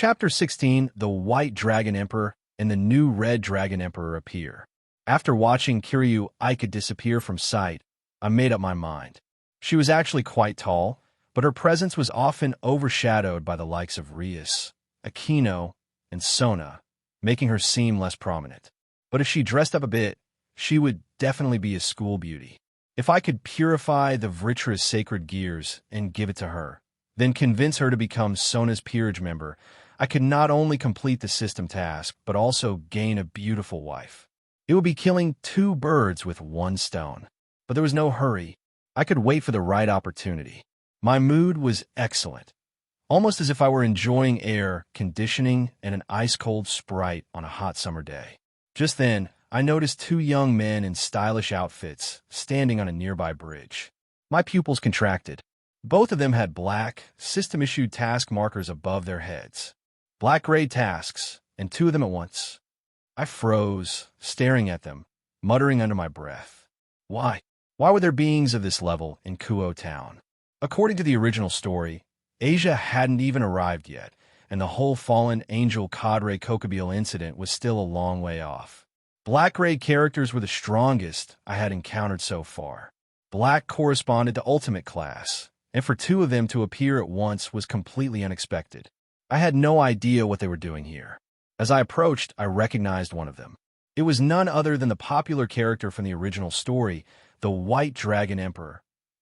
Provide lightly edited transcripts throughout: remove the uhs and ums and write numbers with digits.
Chapter 16, The White Dragon Emperor and the New Red Dragon Emperor appear. After watching Kiryu Aika disappear from sight, I made up my mind. She was actually quite tall, but her presence was often overshadowed by the likes of Rias, Aquino, and Sona, making her seem less prominent. But if she dressed up a bit, she would definitely be a school beauty. If I could purify the Vritra's sacred gears and give it to her, then convince her to become Sona's peerage member, I could not only complete the system task, but also gain a beautiful wife. It would be killing two birds with one stone. But there was no hurry. I could wait for the right opportunity. My mood was excellent, almost as if I were enjoying air conditioning and an ice-cold Sprite on a hot summer day. Just then, I noticed two young men in stylish outfits standing on a nearby bridge. My pupils contracted. Both of them had black, system-issued task markers above their heads. Black-grade tasks, and two of them at once. I froze, staring at them, muttering under my breath. Why? Why were there beings of this level in Kuo Town? According to the original story, Asia hadn't even arrived yet, and the whole fallen angel cadre Kokobile incident was still a long way off. Black-grade characters were the strongest I had encountered so far. Black corresponded to ultimate class, and for two of them to appear at once was completely unexpected. I had no idea what they were doing here. As I approached, I recognized one of them. It was none other than the popular character from the original story, the White Dragon Emperor,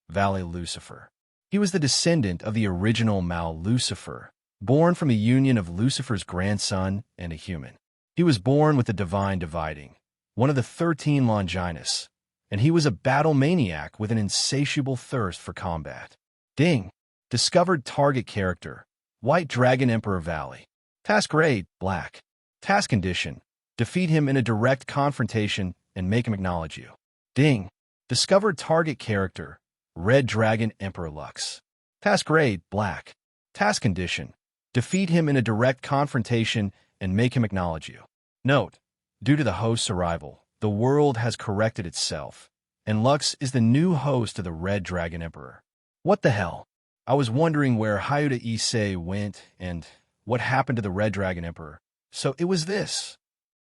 Valley Lucifer. He was the descendant of the original Mal Lucifer, born from the union of Lucifer's grandson and a human. He was born with the divine dividing, one of the 13 Longinus, and he was a battle maniac with an insatiable thirst for combat. Ding! Discovered target character, White Dragon Emperor Valley. Task grade, black. Task condition, defeat him in a direct confrontation and make him acknowledge you. Ding! Discovered target character, Red Dragon Emperor Lux. Task grade, black. Task condition, defeat him in a direct confrontation and make him acknowledge you. Note, due to the host's arrival, the world has corrected itself, and Lux is the new host of the Red Dragon Emperor. What the hell? I was wondering where Hayuda Issei went and what happened to the Red Dragon Emperor. So it was this.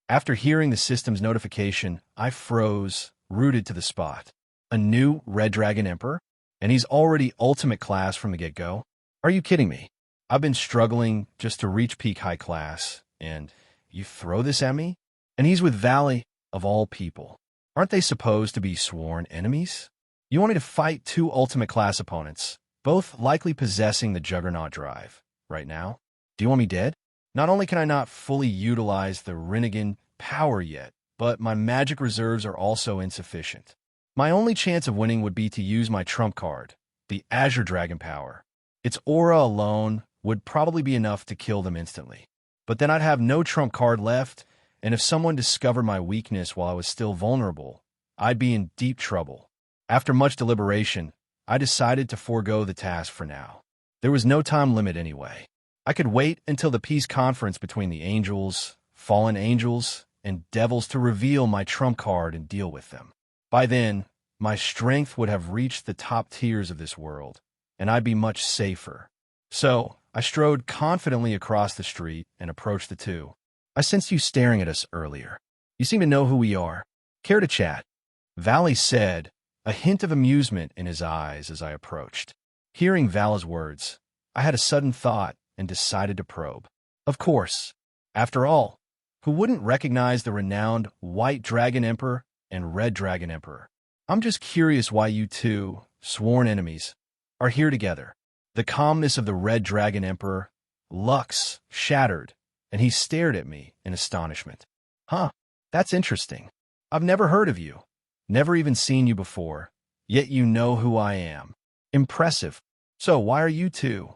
After hearing the system's notification, I froze, rooted to the spot. A new Red Dragon Emperor? And he's already ultimate class from the get-go? Are you kidding me? I've been struggling just to reach peak high class, and you throw this at me? And he's with Valley, of all people. Aren't they supposed to be sworn enemies? You want me to fight two ultimate class opponents, both likely possessing the Juggernaut drive, right now? Do you want me dead? Not only can I not fully utilize the Rinnegan power yet, but my magic reserves are also insufficient. My only chance of winning would be to use my trump card, the Azure Dragon power. Its aura alone would probably be enough to kill them instantly. But then I'd have no trump card left, and if someone discovered my weakness while I was still vulnerable, I'd be in deep trouble. After much deliberation, I decided to forego the task for now. There was no time limit anyway. I could wait until the peace conference between the angels, fallen angels, and devils to reveal my trump card and deal with them. By then, my strength would have reached the top tiers of this world, and I'd be much safer. So, I strode confidently across the street and approached the two. I sensed you staring at us earlier. You seem to know who we are. Care to chat? Valley said, a hint of amusement in his eyes as I approached. Hearing Val's words, I had a sudden thought and decided to probe. Of course. After all, who wouldn't recognize the renowned White Dragon Emperor and Red Dragon Emperor? I'm just curious why you two, sworn enemies, are here together. The calmness of the Red Dragon Emperor, Lux, shattered, and he stared at me in astonishment. Huh, that's interesting. I've never heard of you. Never even seen you before, yet you know who I am. Impressive. So why are you two?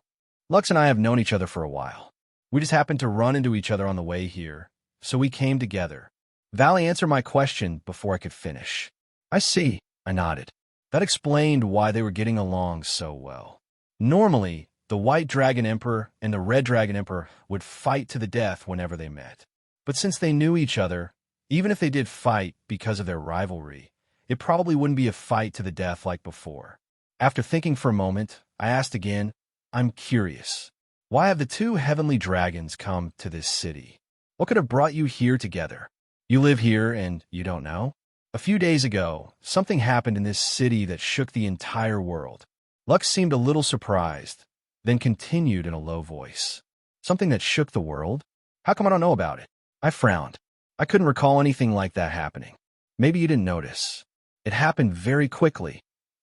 Lux and I have known each other for a while. We just happened to run into each other on the way here, so we came together. Valley answered my question before I could finish. I see, I nodded. That explained why they were getting along so well. Normally, the White Dragon Emperor and the Red Dragon Emperor would fight to the death whenever they met. But since they knew each other, even if they did fight because of their rivalry, it probably wouldn't be a fight to the death like before. After thinking for a moment, I asked again, I'm curious. Why have the two heavenly dragons come to this city? What could have brought you here together? You live here and you don't know? A few days ago, something happened in this city that shook the entire world. Lux seemed a little surprised, then continued in a low voice. Something that shook the world? How come I don't know about it? I frowned. I couldn't recall anything like that happening. Maybe you didn't notice. It happened very quickly.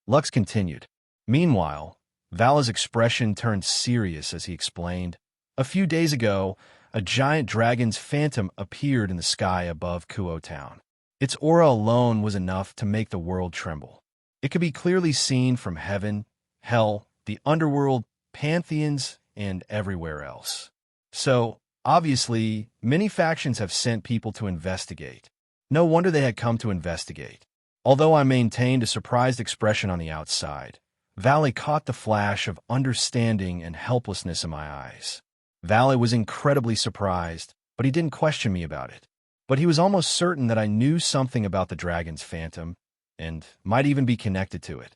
Lux continued. Meanwhile, Vala's expression turned serious as he explained. A few days ago, a giant dragon's phantom appeared in the sky above Kuo Town. Its aura alone was enough to make the world tremble. It could be clearly seen from heaven, hell, the underworld, pantheons, and everywhere else. So, obviously, many factions have sent people to investigate. No wonder they had come to investigate. Although I maintained a surprised expression on the outside, Valley caught the flash of understanding and helplessness in my eyes. Valley was incredibly surprised, but he didn't question me about it. But he was almost certain that I knew something about the dragon's phantom, and might even be connected to it.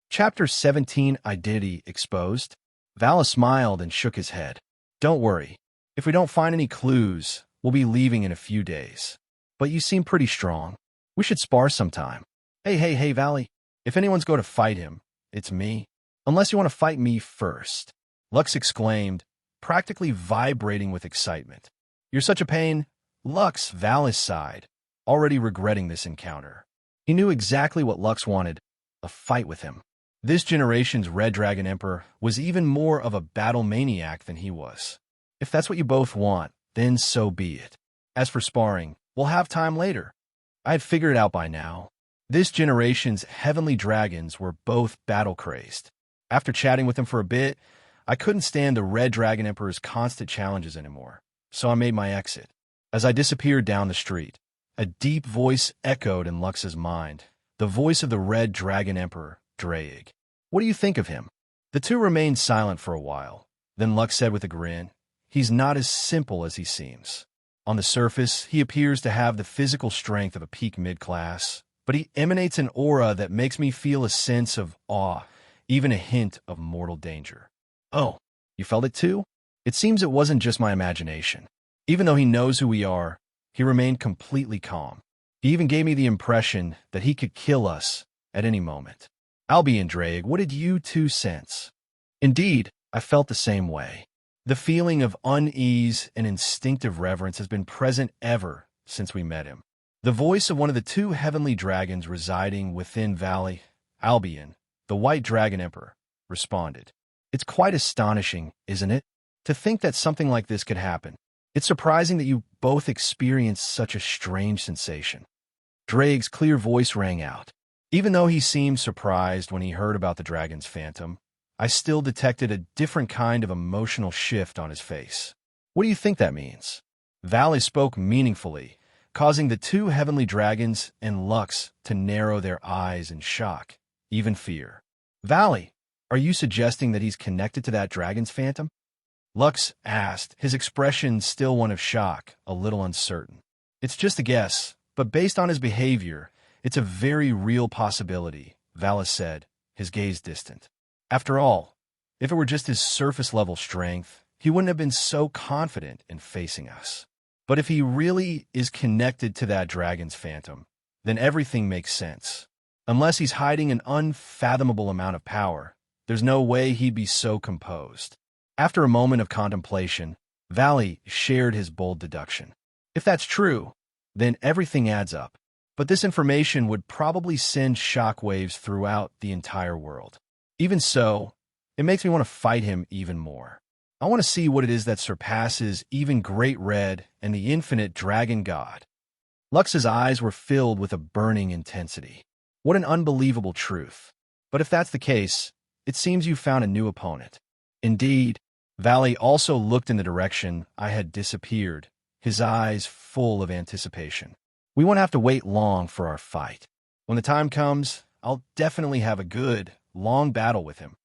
Chapter 17, Identity Exposed. Vala smiled and shook his head. Don't worry. If we don't find any clues, we'll be leaving in a few days. But you seem pretty strong. We should spar sometime. Hey, Valley. If anyone's going to fight him, it's me. Unless you want to fight me first. Lux exclaimed, practically vibrating with excitement. You're such a pain. Lux, Valley sighed, already regretting this encounter. He knew exactly what Lux wanted, a fight with him. This generation's Red Dragon Emperor was even more of a battle maniac than he was. If that's what you both want, then so be it. As for sparring, we'll have time later. I had figured it out by now. This generation's heavenly dragons were both battle-crazed. After chatting with them for a bit, I couldn't stand the Red Dragon Emperor's constant challenges anymore, so I made my exit. As I disappeared down the street, a deep voice echoed in Lux's mind, the voice of the Red Dragon Emperor, Draig. What do you think of him? The two remained silent for a while. Then Lux said with a grin, he's not as simple as he seems. On the surface, he appears to have the physical strength of a peak mid-class, but he emanates an aura that makes me feel a sense of awe, even a hint of mortal danger. Oh, you felt it too? It seems it wasn't just my imagination. Even though he knows who we are, he remained completely calm. He even gave me the impression that he could kill us at any moment. Albie and Draig, what did you two sense? Indeed, I felt the same way. The feeling of unease and instinctive reverence has been present ever since we met him. The voice of one of the two heavenly dragons residing within Valley, Albion, the White Dragon Emperor, responded. It's quite astonishing, isn't it? To think that something like this could happen. It's surprising that you both experienced such a strange sensation. Draig's clear voice rang out. Even though he seemed surprised when he heard about the dragon's phantom, I still detected a different kind of emotional shift on his face. What do you think that means? Valley spoke meaningfully, causing the two heavenly dragons and Lux to narrow their eyes in shock, even fear. Valley, are you suggesting that he's connected to that dragon's phantom? Lux asked, his expression still one of shock, a little uncertain. It's just a guess, but based on his behavior, it's a very real possibility, Valis said, his gaze distant. After all, if it were just his surface-level strength, he wouldn't have been so confident in facing us. But if he really is connected to that dragon's phantom, then everything makes sense. Unless he's hiding an unfathomable amount of power, there's no way he'd be so composed. After a moment of contemplation, Valley shared his bold deduction. If that's true, then everything adds up. But this information would probably send shockwaves throughout the entire world. Even so, it makes me want to fight him even more. I want to see what it is that surpasses even Great Red and the infinite Dragon God. Lux's eyes were filled with a burning intensity. What an unbelievable truth. But if that's the case, it seems you found a new opponent. Indeed, Valley also looked in the direction I had disappeared, his eyes full of anticipation. We won't have to wait long for our fight. When the time comes, I'll definitely have a good, long battle with him.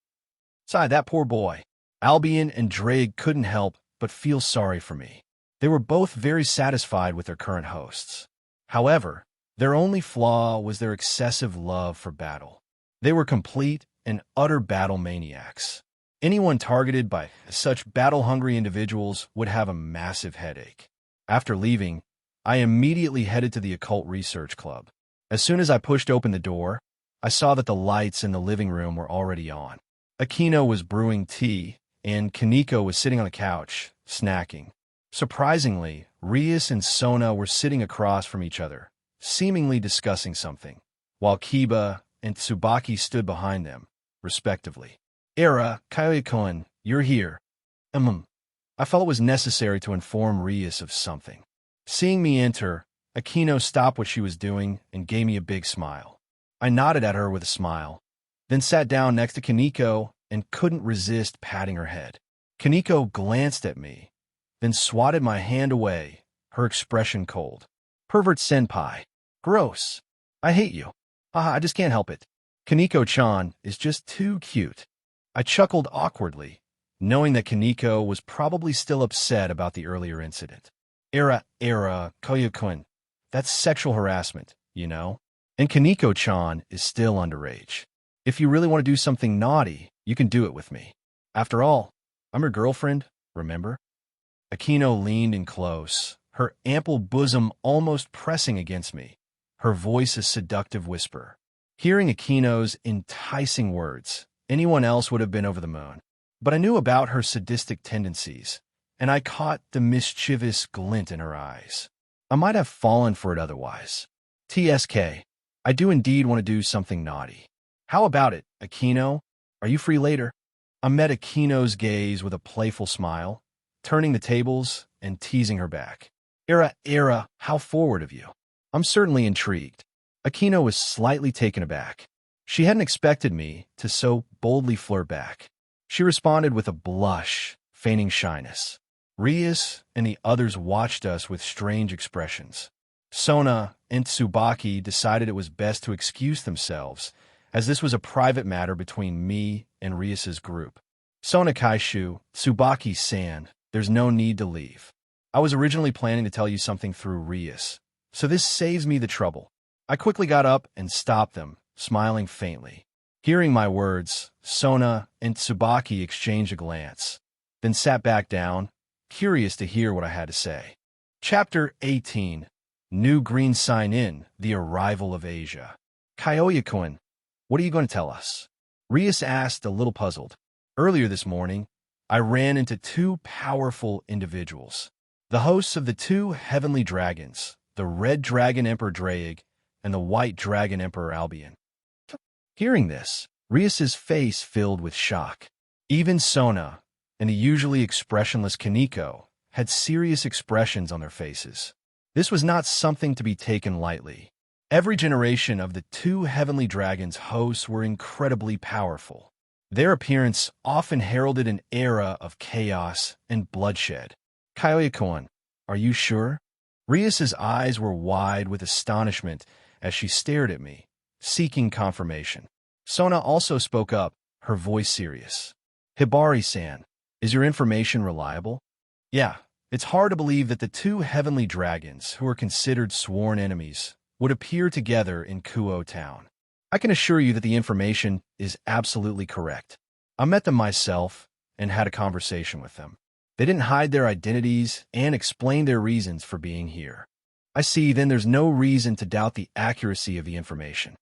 Besides, that poor boy. Albion and Draig couldn't help but feel sorry for me. They were both very satisfied with their current hosts. However, their only flaw was their excessive love for battle. They were complete and utter battle maniacs. Anyone targeted by such battle-hungry individuals would have a massive headache. After leaving, I immediately headed to the Occult Research Club. As soon as I pushed open the door, I saw that the lights in the living room were already on. Aquino was brewing tea, and Kaneko was sitting on the couch, snacking. Surprisingly, Rias and Sona were sitting across from each other, seemingly discussing something, while Kiba and Tsubaki stood behind them, respectively. Era, Kyoya-kun, you're here. I felt it was necessary to inform Rias of something. Seeing me enter, Aquino stopped what she was doing and gave me a big smile. I nodded at her with a smile, then sat down next to Kaneko and couldn't resist patting her head. Kaneko glanced at me, then swatted my hand away, her expression cold. Pervert senpai. Gross. I hate you. Haha, I just can't help it. Kaneko-chan is just too cute. I chuckled awkwardly, knowing that Kaneko was probably still upset about the earlier incident. Era, Kyoya-kun, that's sexual harassment, you know? And Kaneko-chan is still underage. If you really want to do something naughty, you can do it with me. After all, I'm your girlfriend, remember? Aquino leaned in close, her ample bosom almost pressing against me, her voice a seductive whisper. Hearing Aquino's enticing words, anyone else would have been over the moon. But I knew about her sadistic tendencies, and I caught the mischievous glint in her eyes. I might have fallen for it otherwise. TSK, I do indeed want to do something naughty. How about it, Aquino? Are you free later? I met Aquino's gaze with a playful smile, turning the tables and teasing her back. Era, how forward of you. I'm certainly intrigued. Aquino was slightly taken aback. She hadn't expected me to so boldly flirt back. She responded with a blush, feigning shyness. Rias and the others watched us with strange expressions. Sona and Tsubaki decided it was best to excuse themselves, as this was a private matter between me and Rias's group. Sona Kaishu, Tsubaki-san, there's no need to leave. I was originally planning to tell you something through Rias, so this saves me the trouble. I quickly got up and stopped them, smiling faintly. Hearing my words, Sona and Tsubaki exchanged a glance, then sat back down, curious to hear what I had to say. Chapter 18. New Green Sign In, The Arrival of Asia. Kyoya-kun, what are you going to tell us? Rias asked, a little puzzled. Earlier this morning, I ran into two powerful individuals, the hosts of the two heavenly dragons, the Red Dragon Emperor Draig and the White Dragon Emperor Albion. Hearing this, Rias's face filled with shock. Even Sona and the usually expressionless Kaneko had serious expressions on their faces. This was not something to be taken lightly. Every generation of the two heavenly dragons' hosts were incredibly powerful. Their appearance often heralded an era of chaos and bloodshed. Kyoya-kun, are you sure? Rias's eyes were wide with astonishment as she stared at me, seeking confirmation. Sona also spoke up, her voice serious. Hibari-san, is your information reliable? Yeah, it's hard to believe that the two heavenly dragons, who are considered sworn enemies, would appear together in Kuo Town. I can assure you that the information is absolutely correct. I met them myself and had a conversation with them. They didn't hide their identities and explain their reasons for being here. I see, then there's no reason to doubt the accuracy of the information.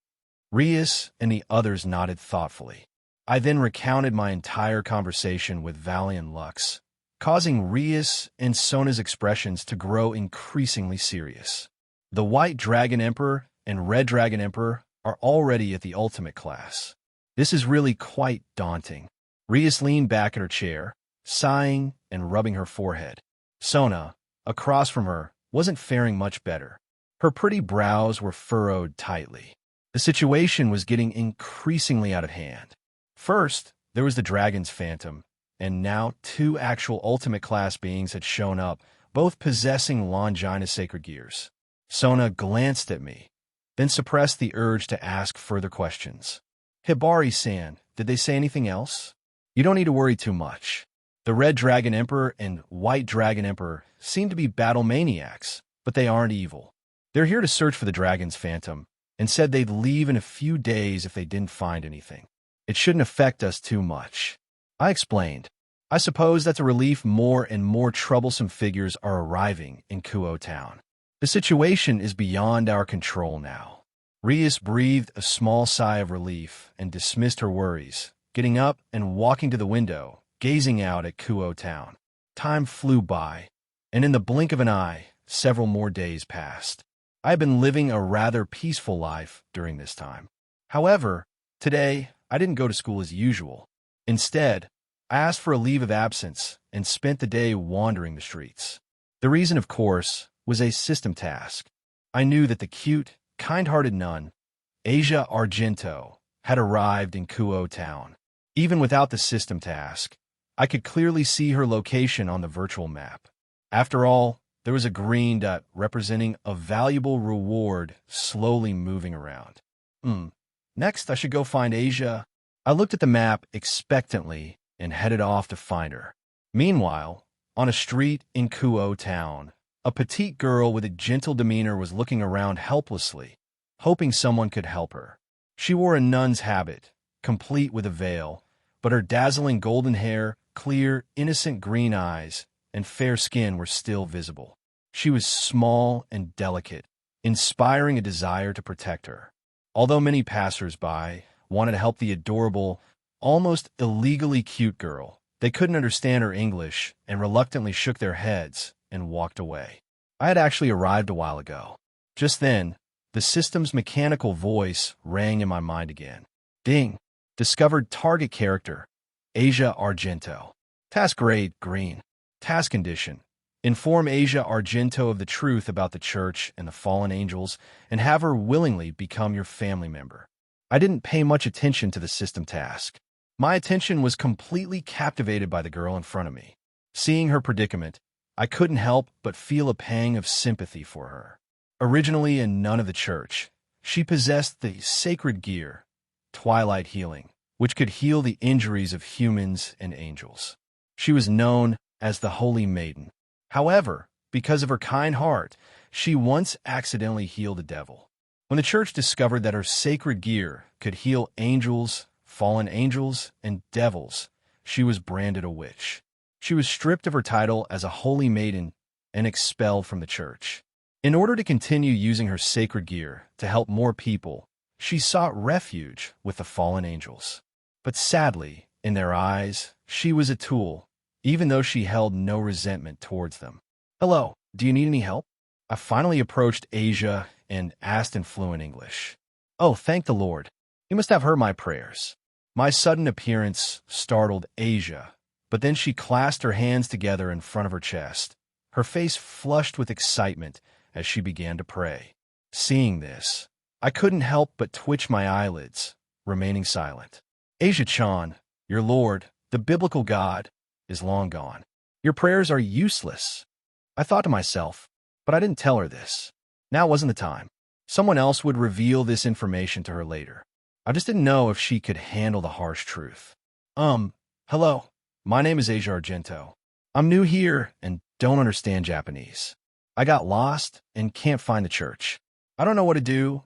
Rias and the others nodded thoughtfully. I then recounted my entire conversation with Valiant Lux, causing Rias and Sona's expressions to grow increasingly serious. The White Dragon Emperor and Red Dragon Emperor are already at the ultimate class. This is really quite daunting. Rias leaned back in her chair, sighing and rubbing her forehead. Sona, across from her, wasn't faring much better. Her pretty brows were furrowed tightly. The situation was getting increasingly out of hand. First, there was the Dragon's Phantom, and now two actual ultimate class beings had shown up, both possessing Longina's sacred gears. Sona glanced at me, then suppressed the urge to ask further questions. Hibari-san, did they say anything else? You don't need to worry too much. The Red Dragon Emperor and White Dragon Emperor seem to be battle maniacs, but they aren't evil. They're here to search for the Dragon's Phantom, and said they'd leave in a few days if they didn't find anything. It shouldn't affect us too much. I explained. I suppose that's a relief. More and more troublesome figures are arriving in Kuo town. The situation is beyond our control now. Rias breathed a small sigh of relief and dismissed her worries, getting up and walking to the window, gazing out at Kuo town. Time flew by, and in the blink of an eye, several more days passed. I had been living a rather peaceful life during this time. However, today, I didn't go to school as usual. Instead, I asked for a leave of absence and spent the day wandering the streets. The reason, of course, was a system task. I knew that the cute, kind-hearted nun, Asia Argento, had arrived in Kuo town. Even without the system task, I could clearly see her location on the virtual map. After all, there was a green dot representing a valuable reward slowly moving around. Next, I should go find Asia. I looked at the map expectantly and headed off to find her. Meanwhile, on a street in Kuo town, a petite girl with a gentle demeanor was looking around helplessly, hoping someone could help her. She wore a nun's habit, complete with a veil, but her dazzling golden hair, clear, innocent green eyes, and fair skin were still visible. She was small and delicate, inspiring a desire to protect her. Although many passers-by wanted to help the adorable, almost illegally cute girl, they couldn't understand her English and reluctantly shook their heads and walked away. I had actually arrived a while ago. Just then, the system's mechanical voice rang in my mind again. Ding! Discovered target character, Asia Argento. Task grade, green. Task condition. Inform Asia Argento of the truth about the church and the fallen angels and have her willingly become your family member. I didn't pay much attention to the system task. My attention was completely captivated by the girl in front of me. Seeing her predicament, I couldn't help but feel a pang of sympathy for her. Originally a nun of the church, she possessed the sacred gear, Twilight Healing, which could heal the injuries of humans and angels. She was known as the Holy Maiden. However, because of her kind heart, she once accidentally healed a devil. When the church discovered that her sacred gear could heal angels, fallen angels, and devils, she was branded a witch. She was stripped of her title as a holy maiden and expelled from the church. In order to continue using her sacred gear to help more people, she sought refuge with the fallen angels. But sadly, in their eyes, she was a tool, even though she held no resentment towards them. Hello, do you need any help? I finally approached Asia and asked in fluent English. Oh, thank the Lord. You must have heard my prayers. My sudden appearance startled Asia, but then she clasped her hands together in front of her chest, her face flushed with excitement as she began to pray. Seeing this, I couldn't help but twitch my eyelids, remaining silent. Asia-chan, your Lord, the biblical God, is long gone. Your prayers are useless. I thought to myself, but I didn't tell her this. Now wasn't the time. Someone else would reveal this information to her later. I just didn't know if she could handle the harsh truth. Hello. My name is Asia Argento. I'm new here and don't understand Japanese. I got lost and can't find the church. I don't know what to do.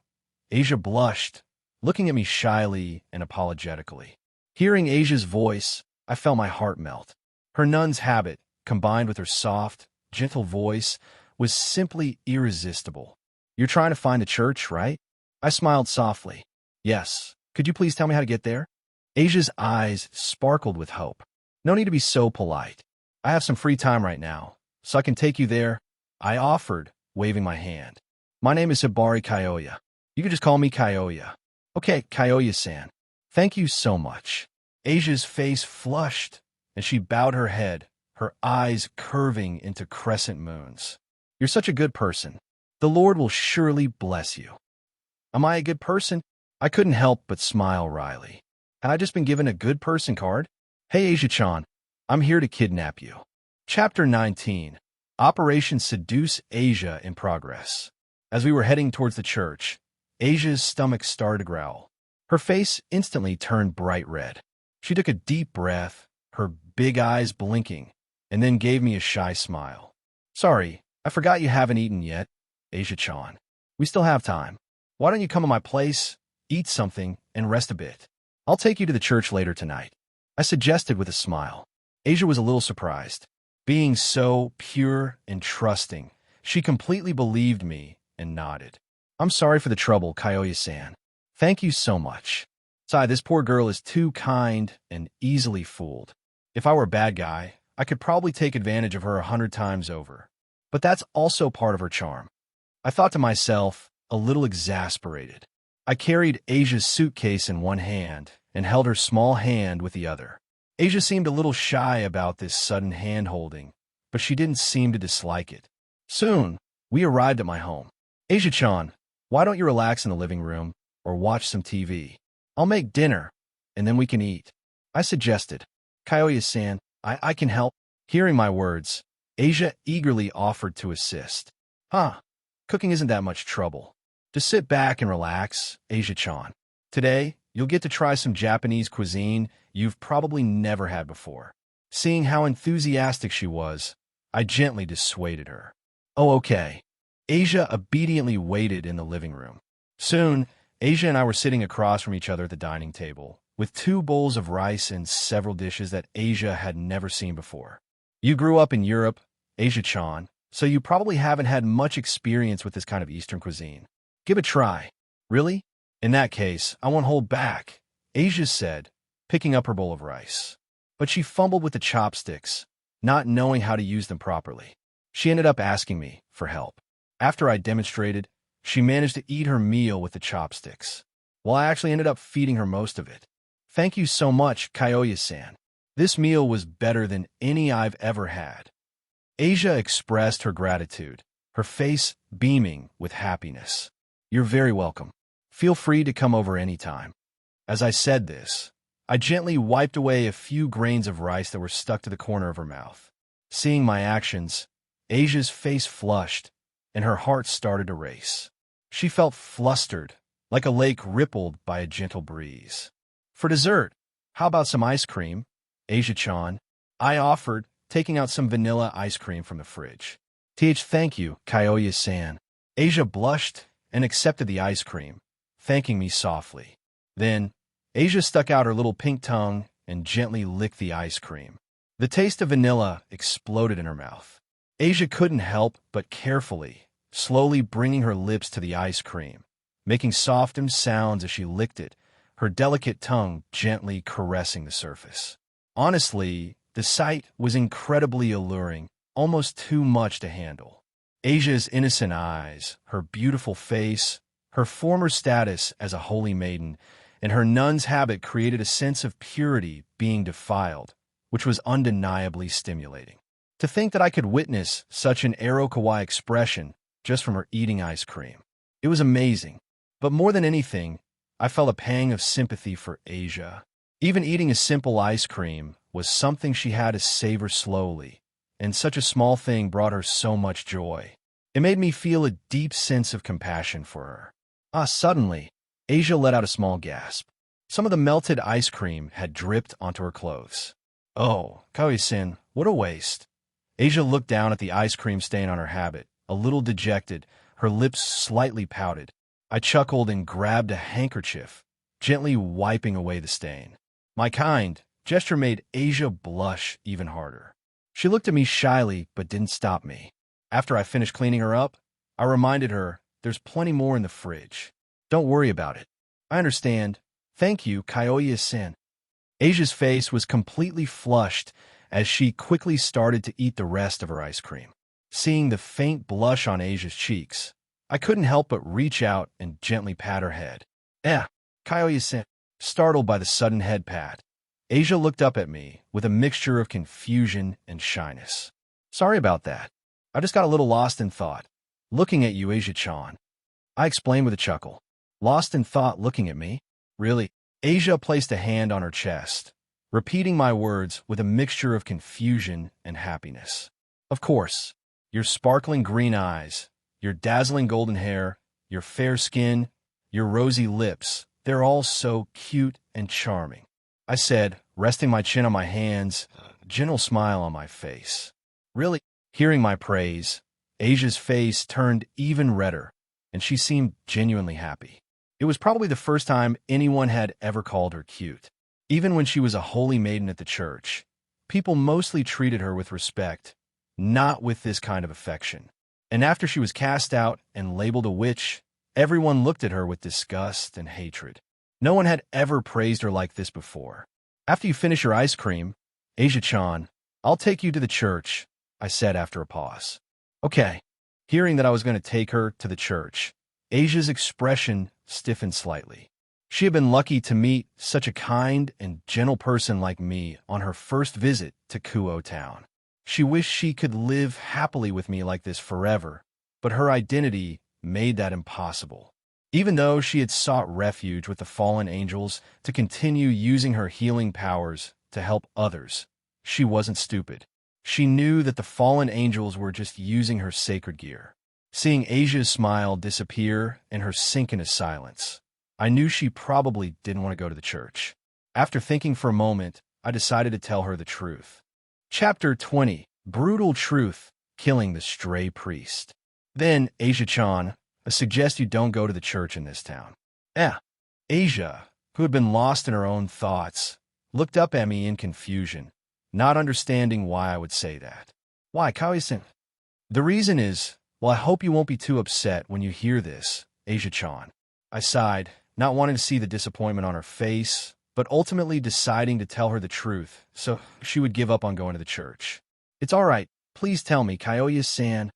Asia blushed, looking at me shyly and apologetically. Hearing Asia's voice, I felt my heart melt. Her nun's habit, combined with her soft, gentle voice, was simply irresistible. You're trying to find the church, right? I smiled softly. Yes. Could you please tell me how to get there? Asia's eyes sparkled with hope. No need to be so polite. I have some free time right now, so I can take you there. I offered, waving my hand. My name is Hibari Kyoya. You can just call me Kyoya. Okay, Kyoya-san. Thank you so much. Asia's face flushed, and she bowed her head, her eyes curving into crescent moons. You're such a good person. The Lord will surely bless you. Am I a good person? I couldn't help but smile wryly. Had I just been given a good person card? Hey, Asia-chan, I'm here to kidnap you. Chapter 19. Operation Seduce Asia in progress. As we were heading towards the church, Asia's stomach started to growl. Her face instantly turned bright red. She took a deep breath, her big eyes blinking, and then gave me a shy smile. Sorry, I forgot you haven't eaten yet, Asia-chan. We still have time. Why don't you come to my place, eat something, and rest a bit? I'll take you to the church later tonight. I suggested with a smile. Asia was a little surprised. Being so pure and trusting, she completely believed me and nodded. I'm sorry for the trouble, Kyoya-san. Thank you so much. Sai, this poor girl is too kind and easily fooled. If I were a bad guy, I could probably take advantage of her 100 times over. But that's also part of her charm. I thought to myself, a little exasperated. I carried Asia's suitcase in one hand and held her small hand with the other. Asia seemed a little shy about this sudden hand-holding, but she didn't seem to dislike it. Soon, we arrived at my home. Asia-chan, why don't you relax in the living room or watch some TV? I'll make dinner, and then we can eat. I suggested. Kyoya-san, I can help. Hearing my words, Asia eagerly offered to assist. Cooking isn't that much trouble. Just sit back and relax, Asia-chan. Today, you'll get to try some Japanese cuisine you've probably never had before. Seeing how enthusiastic she was, I gently dissuaded her. Oh, okay. Asia obediently waited in the living room. Soon, Asia and I were sitting across from each other at the dining table, with 2 bowls of rice and several dishes that Asia had never seen before. You grew up in Europe, Asia-chan, so you probably haven't had much experience with this kind of Eastern cuisine. Give it a try. Really? In that case, I won't hold back, Asia said, picking up her bowl of rice. But she fumbled with the chopsticks, not knowing how to use them properly. She ended up asking me for help. After I demonstrated, she managed to eat her meal with the chopsticks, while I actually ended up feeding her most of it. Thank you so much, Kyoya-san. This meal was better than any I've ever had. Asia expressed her gratitude, her face beaming with happiness. You're very welcome. Feel free to come over anytime. As I said this, I gently wiped away a few grains of rice that were stuck to the corner of her mouth. Seeing my actions, Asia's face flushed, and her heart started to race. She felt flustered, like a lake rippled by a gentle breeze. For dessert, how about some ice cream, Asia-chan? I offered, taking out some vanilla ice cream from the fridge. Thank you, Kyoya-san. Asia blushed and accepted the ice cream, thanking me softly. Then, Asia stuck out her little pink tongue and gently licked the ice cream. The taste of vanilla exploded in her mouth. Asia couldn't help but carefully, slowly bringing her lips to the ice cream, making soft sounds as she licked it, her delicate tongue gently caressing the surface. Honestly, the sight was incredibly alluring, almost too much to handle. Asia's innocent eyes, her beautiful face, her former status as a holy maiden, and her nun's habit created a sense of purity being defiled, which was undeniably stimulating. To think that I could witness such an kawaii expression just from her eating ice cream. It was amazing. But more than anything, I felt a pang of sympathy for Asia. Even eating a simple ice cream was something she had to savor slowly, and such a small thing brought her so much joy. It made me feel a deep sense of compassion for her. Suddenly, Asia let out a small gasp. Some of the melted ice cream had dripped onto her clothes. Oh, Kyoya-san, what a waste. Asia looked down at the ice cream stain on her habit, a little dejected, her lips slightly pouted. I chuckled and grabbed a handkerchief, gently wiping away the stain. My kind gesture made Asia blush even harder. She looked at me shyly but didn't stop me. After I finished cleaning her up, I reminded her, there's plenty more in the fridge. Don't worry about it. I understand. Thank you, Kyoya-san. Asia's face was completely flushed as she quickly started to eat the rest of her ice cream. Seeing the faint blush on Asia's cheeks, I couldn't help but reach out and gently pat her head. Kyoya-san. Startled by the sudden head pat, Asia looked up at me with a mixture of confusion and shyness. Sorry about that. I just got a little lost in thought. Looking at you, Asia-chan. I explained with a chuckle. Lost in thought looking at me? Really? Asia placed a hand on her chest, repeating my words with a mixture of confusion and happiness. Of course, your sparkling green eyes, your dazzling golden hair, your fair skin, your rosy lips, they're all so cute and charming. I said, resting my chin on my hands, a gentle smile on my face. Really? Hearing my praise, Asia's face turned even redder, and she seemed genuinely happy. It was probably the first time anyone had ever called her cute. Even when she was a holy maiden at the church, people mostly treated her with respect, not with this kind of affection. And after she was cast out and labeled a witch, everyone looked at her with disgust and hatred. No one had ever praised her like this before. After you finish your ice cream, Asia-chan, I'll take you to the church, I said after a pause. Okay. Hearing that I was going to take her to the church, Asia's expression stiffened slightly. She had been lucky to meet such a kind and gentle person like me on her first visit to Kuo Town. She wished she could live happily with me like this forever, but her identity made that impossible. Even though she had sought refuge with the fallen angels to continue using her healing powers to help others, she wasn't stupid. She knew that the fallen angels were just using her sacred gear. Seeing Asia's smile disappear and her sink into silence, I knew she probably didn't want to go to the church. After thinking for a moment, I decided to tell her the truth. Chapter 20. Brutal Truth, Killing the Stray Priest. Then, Asia-chan, I suggest you don't go to the church in this town. Asia, who had been lost in her own thoughts, looked up at me in confusion, not understanding why I would say that. Why, Kaoya-san? The reason is, well, I hope you won't be too upset when you hear this, Asia-chan. I sighed, not wanting to see the disappointment on her face, but ultimately deciding to tell her the truth so she would give up on going to the church. It's all right. Please tell me, Kaoya-san.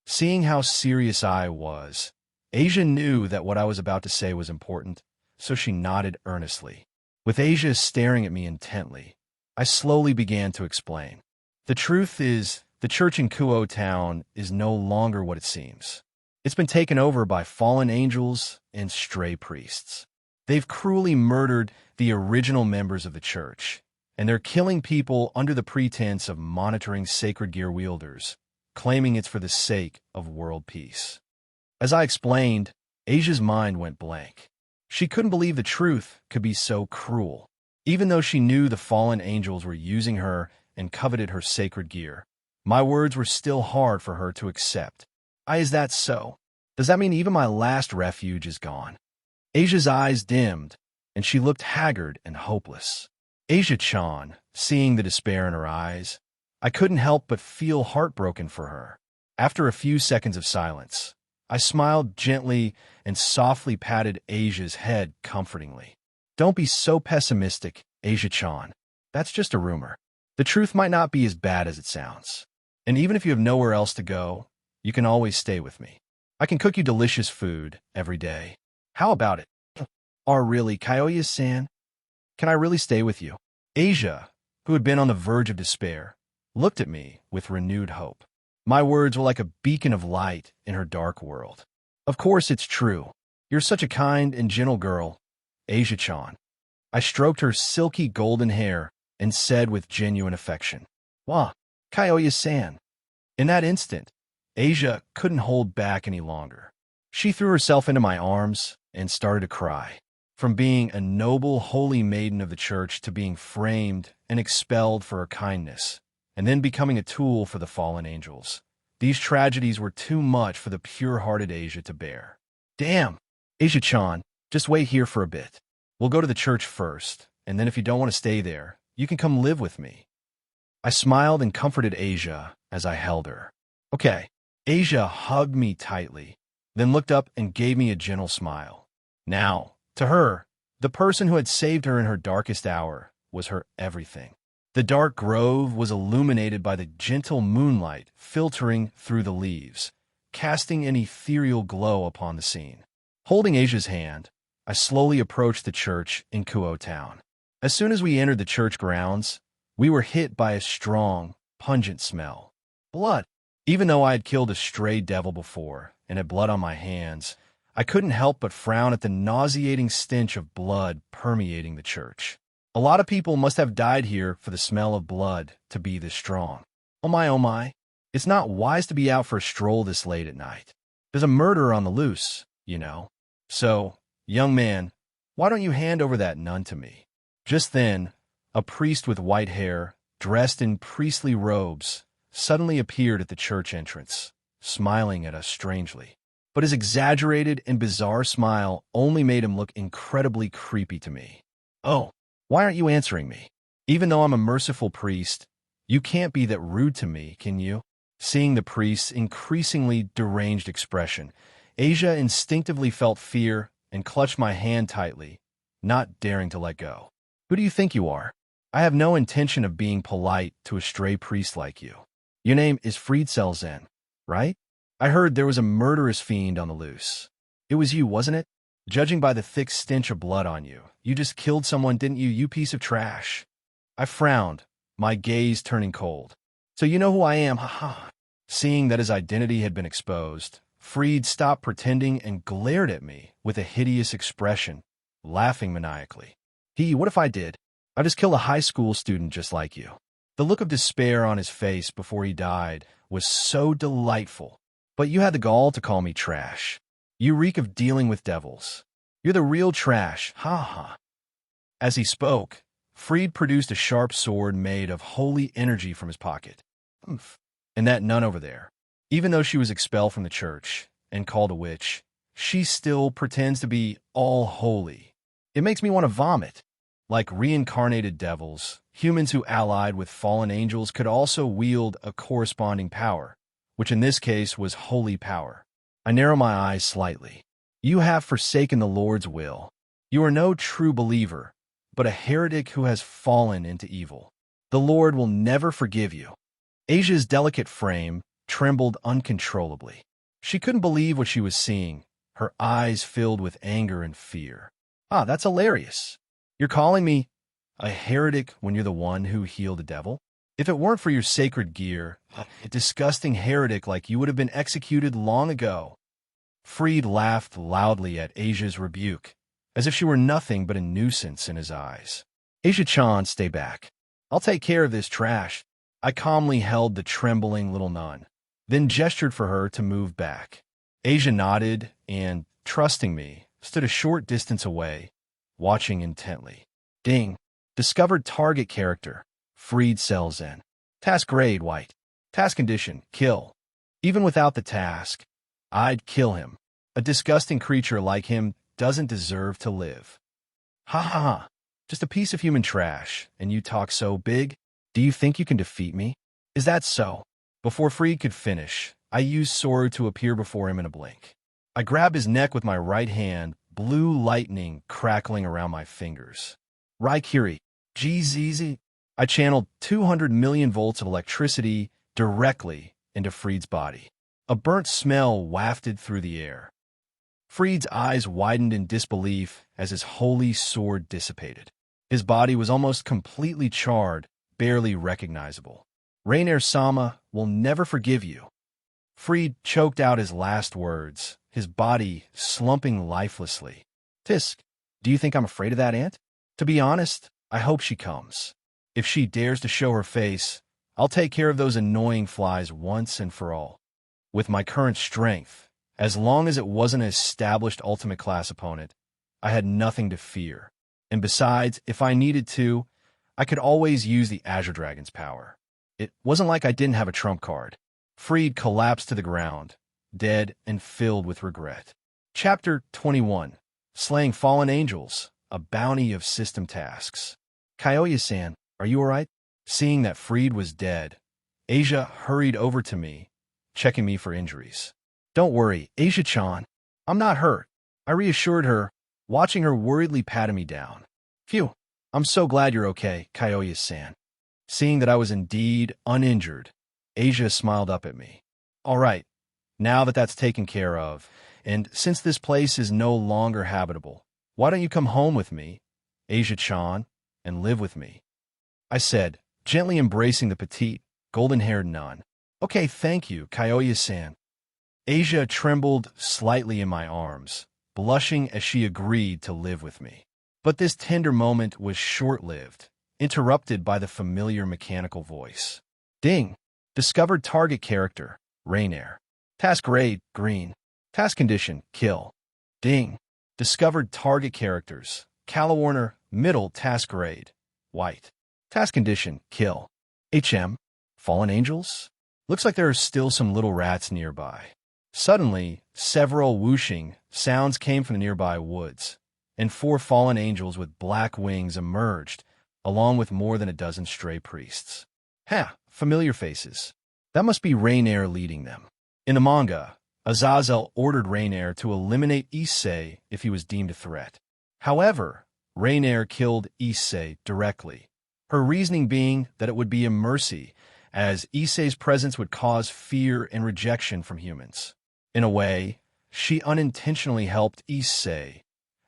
Seeing how serious I was, Asia knew that what I was about to say was important, so she nodded earnestly. With Asia staring at me intently, I slowly began to explain. The truth is, the church in Kuo Town is no longer what it seems. It's been taken over by fallen angels and stray priests. They've cruelly murdered the original members of the church, and they're killing people under the pretense of monitoring sacred gear wielders, claiming it's for the sake of world peace. As I explained, Asia's mind went blank. She couldn't believe the truth could be so cruel. Even though she knew the fallen angels were using her and coveted her sacred gear, my words were still hard for her to accept. Is that so? Does that mean even my last refuge is gone? Asia's eyes dimmed, and she looked haggard and hopeless. Asia-chan, seeing the despair in her eyes, I couldn't help but feel heartbroken for her. After a few seconds of silence, I smiled gently and softly patted Asia's head comfortingly. Don't be so pessimistic, Asia-chan. That's just a rumor. The truth might not be as bad as it sounds. And even if you have nowhere else to go, you can always stay with me. I can cook you delicious food every day. How about it? Really, Kaoya-san? Can I really stay with you? Asia, who had been on the verge of despair, looked at me with renewed hope. My words were like a beacon of light in her dark world. Of course it's true. You're such a kind and gentle girl, Asia-chan. I stroked her silky golden hair and said with genuine affection, Wah, Kaoya-san. In that instant, Asia couldn't hold back any longer. She threw herself into my arms and started to cry. From being a noble, holy maiden of the church to being framed and expelled for her kindness, and then becoming a tool for the fallen angels. These tragedies were too much for the pure-hearted Asia to bear. Damn! Asia-chan, just wait here for a bit. We'll go to the church first, and then if you don't want to stay there, you can come live with me. I smiled and comforted Asia as I held her. Okay. Asia hugged me tightly, then looked up and gave me a gentle smile. Now, to her, the person who had saved her in her darkest hour was her everything. The dark grove was illuminated by the gentle moonlight filtering through the leaves, casting an ethereal glow upon the scene. Holding Asia's hand, I slowly approached the church in Kuo Town. As soon as we entered the church grounds, we were hit by a strong, pungent smell. Blood. Even though I had killed a stray devil before and had blood on my hands, I couldn't help but frown at the nauseating stench of blood permeating the church. A lot of people must have died here for the smell of blood to be this strong. Oh my, it's not wise to be out for a stroll this late at night. There's a murderer on the loose, you know. So, young man, why don't you hand over that nun to me? Just then, a priest with white hair, dressed in priestly robes, suddenly appeared at the church entrance, smiling at us strangely. But his exaggerated and bizarre smile only made him look incredibly creepy to me. Oh, Why aren't you answering me? Even though I'm a merciful priest, you can't be that rude to me, can you? Seeing the priest's increasingly deranged expression, Asia instinctively felt fear and clutched my hand tightly, not daring to let go. Who do you think you are? I have no intention of being polite to a stray priest like you. Your name is Seducing, right? I heard there was a murderous fiend on the loose. It was you, wasn't it? Judging by the thick stench of blood on you, you just killed someone, didn't you, you piece of trash? I frowned, my gaze turning cold. So you know who I am, haha. Seeing that his identity had been exposed, Freed stopped pretending and glared at me with a hideous expression, laughing maniacally. What if I did? I just killed a high school student just like you. The look of despair on his face before he died was so delightful. But you had the gall to call me trash. You reek of dealing with devils. You're the real trash, ha ha. As he spoke, Freed produced a sharp sword made of holy energy from his pocket. Oomph. And that nun over there, even though she was expelled from the church and called a witch, she still pretends to be all holy. It makes me want to vomit. Like reincarnated devils, humans who allied with fallen angels could also wield a corresponding power, which in this case was holy power. I narrow my eyes slightly. You have forsaken the Lord's will. You are no true believer, but a heretic who has fallen into evil. The Lord will never forgive you. Asia's delicate frame trembled uncontrollably. She couldn't believe what she was seeing, her eyes filled with anger and fear. Ah, that's hilarious. You're calling me a heretic when you're the one who healed a devil? If it weren't for your sacred gear, a disgusting heretic like you would have been executed long ago. Freed laughed loudly at Asia's rebuke, as if she were nothing but a nuisance in his eyes. Asia-chan, stay back. I'll take care of this trash. I calmly held the trembling little nun, then gestured for her to move back. Asia nodded and, trusting me, stood a short distance away, watching intently. Ding. Discovered target character. Freed cells in. Task grade, white. Task condition, kill. Even without the task, I'd kill him. A disgusting creature like him doesn't deserve to live. Ha ha ha. Just a piece of human trash, and you talk so big? Do you think you can defeat me? Is that so? Before Freed could finish, I used sword to appear before him in a blink. I grabbed his neck with my right hand, blue lightning crackling around my fingers. Raikiri, GZZ. I channeled 200 million volts of electricity directly into Freed's body. A burnt smell wafted through the air. Freed's eyes widened in disbelief as his holy sword dissipated. His body was almost completely charred, barely recognizable. Rainier-sama will never forgive you. Freed choked out his last words, his body slumping lifelessly. Tisk, do you think I'm afraid of that ant? To be honest, I hope she comes. If she dares to show her face, I'll take care of those annoying flies once and for all. With my current strength, as long as it wasn't an established ultimate class opponent, I had nothing to fear. And besides, if I needed to, I could always use the Azure Dragon's power. It wasn't like I didn't have a trump card. Freed collapsed to the ground, dead and filled with regret. Chapter 21. Slaying Fallen Angels, a bounty of system tasks. Kyoya-san, are you alright? Seeing that Freed was dead, Asia hurried over to me, checking me for injuries. Don't worry, Asia-chan. I'm not hurt. I reassured her, watching her worriedly patting me down. Phew, I'm so glad you're okay, Kyoya-san. Seeing that I was indeed uninjured, Asia smiled up at me. All right, now that that's taken care of, and since this place is no longer habitable, why don't you come home with me, Asia-chan, and live with me? I said, gently embracing the petite, golden-haired nun. Okay, thank you, Kyoya-san. Asia trembled slightly in my arms, blushing as she agreed to live with me. But this tender moment was short-lived, interrupted by the familiar mechanical voice. Ding! Discovered target character, Rainier. Task grade, green. Task condition, kill. Ding! Discovered target characters, Calawarner, middle task grade, white. Task condition, kill. HM, fallen angels? Looks like there are still some little rats nearby. Suddenly, several whooshing sounds came from the nearby woods, and 4 fallen angels with black wings emerged, along with more than a dozen stray priests. Familiar faces. That must be Rainier leading them. In the manga, Azazel ordered Rainier to eliminate Issei if he was deemed a threat. However, Rainier killed Issei directly, her reasoning being that it would be a mercy, as Issei's presence would cause fear and rejection from humans. In a way, she unintentionally helped Issei,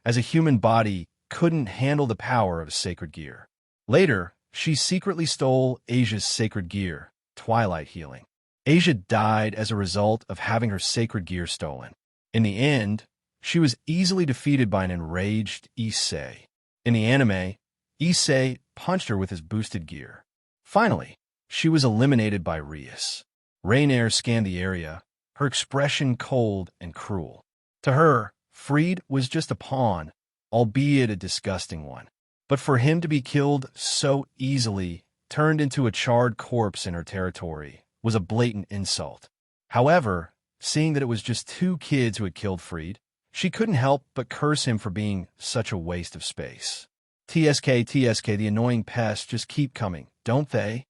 as a human body couldn't handle the power of sacred gear. Later, she secretly stole Asia's sacred gear, Twilight Healing. Asia died as a result of having her sacred gear stolen. In the end, she was easily defeated by an enraged Issei. In the anime, Issei punched her with his boosted gear. Finally, she was eliminated by Rias. Rainier scanned the area, her expression cold and cruel. To her, Freed was just a pawn, albeit a disgusting one. But for him to be killed so easily, turned into a charred corpse in her territory, was a blatant insult. However, seeing that it was just 2 kids who had killed Freed, she couldn't help but curse him for being such a waste of space. TSK, the annoying pests just keep coming, don't they?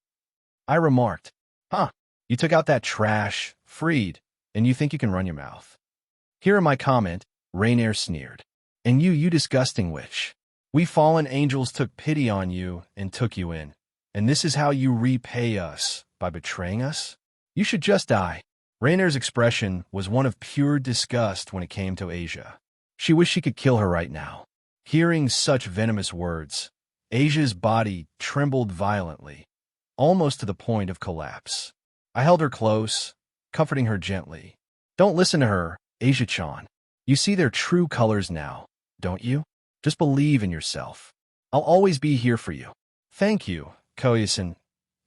I remarked. You took out that trash, Freed, and you think you can run your mouth. Here in my comment, Rainier sneered. And you disgusting witch. We fallen angels took pity on you and took you in. And this is how you repay us, by betraying us? You should just die. Rainier's expression was one of pure disgust when it came to Asia. She wished she could kill her right now. Hearing such venomous words, Asia's body trembled violently, almost to the point of collapse. I held her close, comforting her gently. Don't listen to her, Asia-chan. You see their true colors now, don't you? Just believe in yourself. I'll always be here for you. Thank you, Koyasan.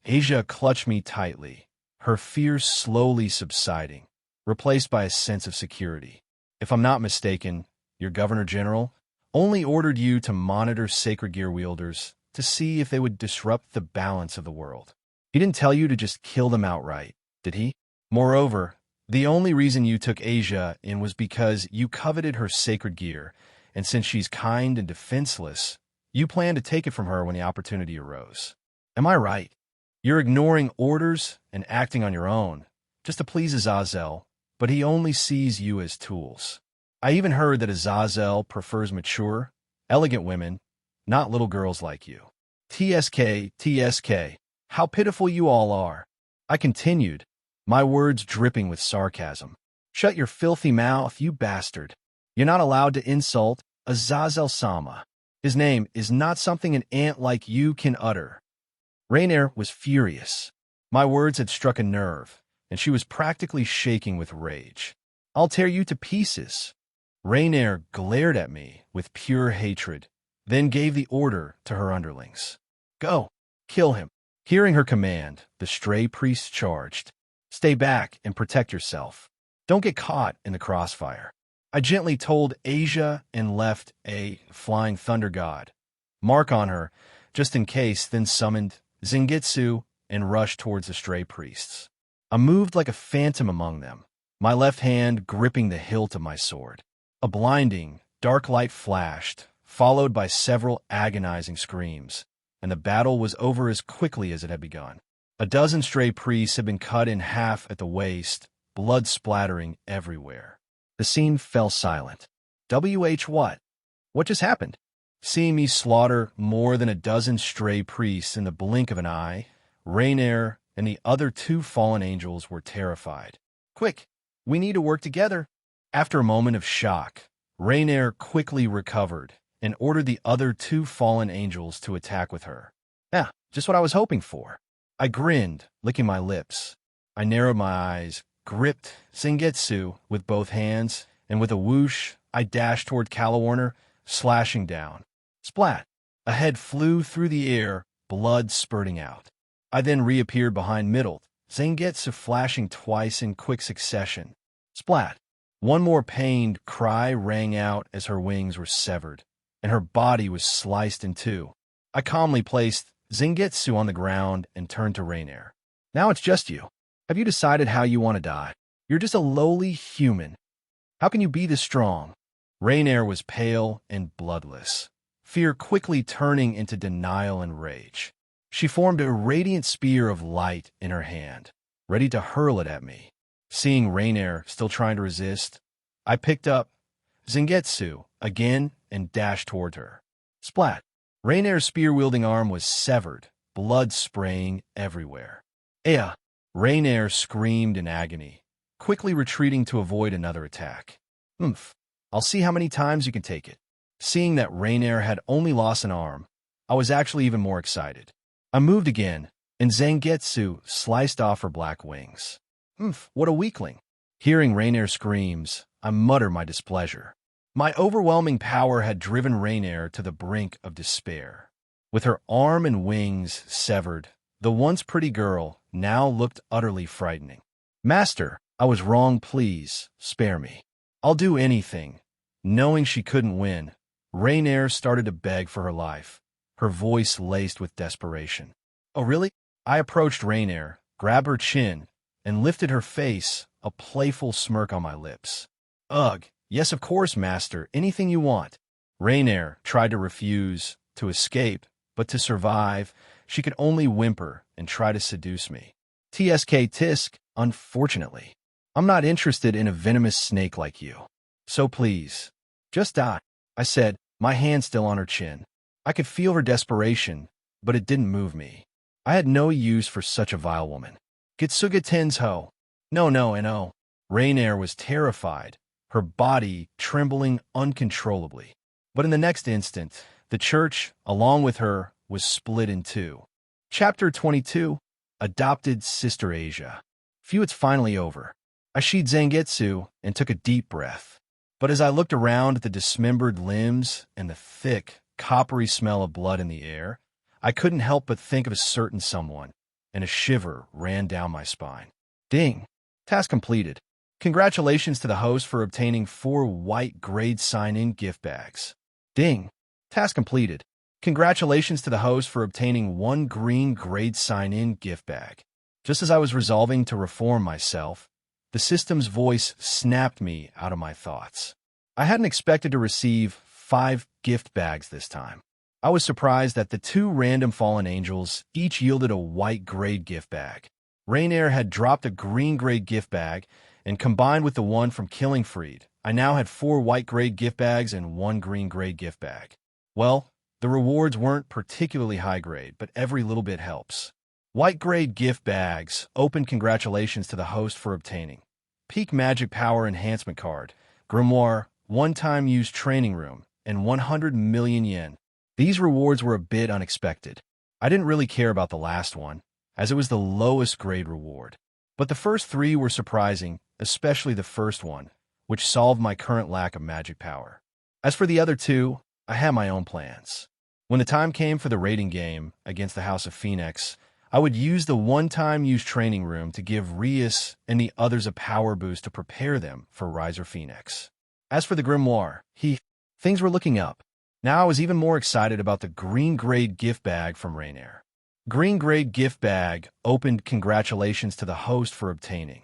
Asia clutched me tightly, her fears slowly subsiding, replaced by a sense of security. If I'm not mistaken, your Governor General only ordered you to monitor sacred gear wielders to see if they would disrupt the balance of the world. He didn't tell you to just kill them outright, did he? Moreover, the only reason you took Asia in was because you coveted her sacred gear, and since she's kind and defenseless, you planned to take it from her when the opportunity arose. Am I right? You're ignoring orders and acting on your own, just to please Azazel, but he only sees you as tools. I even heard that Azazel prefers mature, elegant women, not little girls like you. TSK, how pitiful you all are. I continued, my words dripping with sarcasm. Shut your filthy mouth, you bastard. You're not allowed to insult Azazel-sama. His name is not something an ant like you can utter. Rainier was furious. My words had struck a nerve, and she was practically shaking with rage. I'll tear you to pieces. Rainier glared at me with pure hatred, then gave the order to her underlings. Go, kill him. Hearing her command, the stray priests charged. Stay back and protect yourself. Don't get caught in the crossfire. I gently told Asia and left a flying thunder god mark on her, just in case, then summoned Zangetsu and rushed towards the stray priests. I moved like a phantom among them, my left hand gripping the hilt of my sword. A blinding, dark light flashed, followed by several agonizing screams, and the battle was over as quickly as it had begun. A dozen stray priests had been cut in half at the waist, blood splattering everywhere. The scene fell silent. What? What just happened? Seeing me slaughter more than a dozen stray priests in the blink of an eye, Rainier and the other 2 fallen angels were terrified. Quick, we need to work together. After a moment of shock, Rainier quickly recovered and ordered the other 2 fallen angels to attack with her. Just what I was hoping for. I grinned, licking my lips. I narrowed my eyes, gripped Zangetsu with both hands, and with a whoosh, I dashed toward Calawarner, slashing down. Splat! A head flew through the air, blood spurting out. I then reappeared behind Middle, Zangetsu flashing twice in quick succession. Splat! One more pained cry rang out as her wings were severed, and her body was sliced in 2. I calmly placed Zangetsu on the ground and turned to Rainier. Now it's just you. Have you decided how you want to die? You're just a lowly human. How can you be this strong? Rainier was pale and bloodless, fear quickly turning into denial and rage. She formed a radiant spear of light in her hand, ready to hurl it at me. Seeing Rainier still trying to resist, I picked up Zangetsu again and dashed toward her. Splat! Rainier's spear-wielding arm was severed, blood spraying everywhere. Ea! Rainier screamed in agony, quickly retreating to avoid another attack. I'll see how many times you can take it. Seeing that Rainier had only lost an arm, I was actually even more excited. I moved again, and Zangetsu sliced off her black wings. What a weakling. Hearing Rainier's screams, I muttered my displeasure. My overwhelming power had driven Rainier to the brink of despair. With her arm and wings severed, the once pretty girl now looked utterly frightening. Master, I was wrong, please, spare me. I'll do anything. Knowing she couldn't win, Rainier started to beg for her life, her voice laced with desperation. Oh, really? I approached Rainier, grabbed her chin, and lifted her face, a playful smirk on my lips. Ugh, yes, of course, master, anything you want. Rainier tried to refuse, to escape, but to survive, she could only whimper and try to seduce me. Tisk, unfortunately. I'm not interested in a venomous snake like you. So please, just die, I said, my hand still on her chin. I could feel her desperation, but it didn't move me. I had no use for such a vile woman. Gitsuga Tensho. No. Rainier was terrified, her body trembling uncontrollably. But in the next instant, the church, along with her, was split in two. Chapter 22, Adopted Sister Asia. Phew, it's finally over. I sheathed Zangetsu and took a deep breath. But as I looked around at the dismembered limbs and the thick, coppery smell of blood in the air, I couldn't help but think of a certain someone, and a shiver ran down my spine. Ding! Task completed. Congratulations to the host for obtaining 4 white grade sign-in gift bags. Ding! Task completed. Congratulations to the host for obtaining 1 green grade sign-in gift bag. Just as I was resolving to reform myself, the system's voice snapped me out of my thoughts. I hadn't expected to receive 5 gift bags this time. I was surprised that the 2 random fallen angels each yielded a white grade gift bag. Rainier had dropped a green grade gift bag, and combined with the one from Killing Freed, I now had 4 white grade gift bags and 1 green grade gift bag. Well, the rewards weren't particularly high grade, but every little bit helps. White grade gift bags, open congratulations to the host for obtaining. Peak Magic Power Enhancement Card, Grimoire, one-time use training room, and 100 million yen. These rewards were a bit unexpected. I didn't really care about the last one, as it was the lowest grade reward. But the first 3 were surprising, especially the first one, which solved my current lack of magic power. As for the other 2, I had my own plans. When the time came for the raiding game against the House of Phoenix, I would use the one-time use training room to give Rias and the others a power boost to prepare them for Riser Phoenix. As for the Grimoire, things were looking up. Now I was even more excited about the green grade gift bag from Rainier. Green grade gift bag opened congratulations to the host for obtaining.